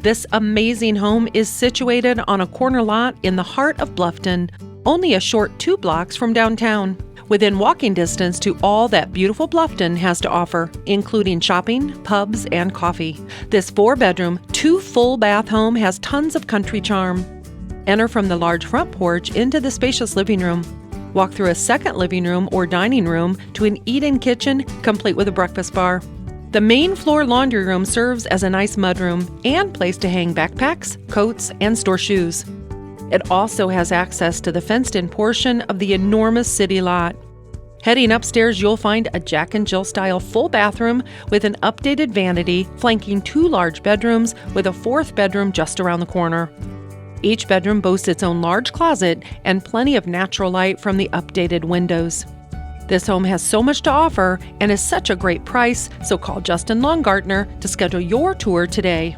This amazing home is situated on a corner lot in the heart of Bluffton, only a short 2 blocks from downtown, within walking distance to all that beautiful Bluffton has to offer, including shopping, pubs, and coffee. This 4-bedroom, 2 full-bath home has tons of country charm. Enter from the large front porch into the spacious living room. Walk through a second living room or dining room to an eat-in kitchen, complete with a breakfast bar. The main floor laundry room serves as a nice mudroom and place to hang backpacks, coats, and store shoes. It also has access to the fenced-in portion of the enormous city lot. Heading upstairs, you'll find a Jack and Jill style full bathroom with an updated vanity flanking 2 large bedrooms with a 4th bedroom just around the corner. Each bedroom boasts its own large closet and plenty of natural light from the updated windows. This home has so much to offer and is such a great price, so call Justin Longartner to schedule your tour today.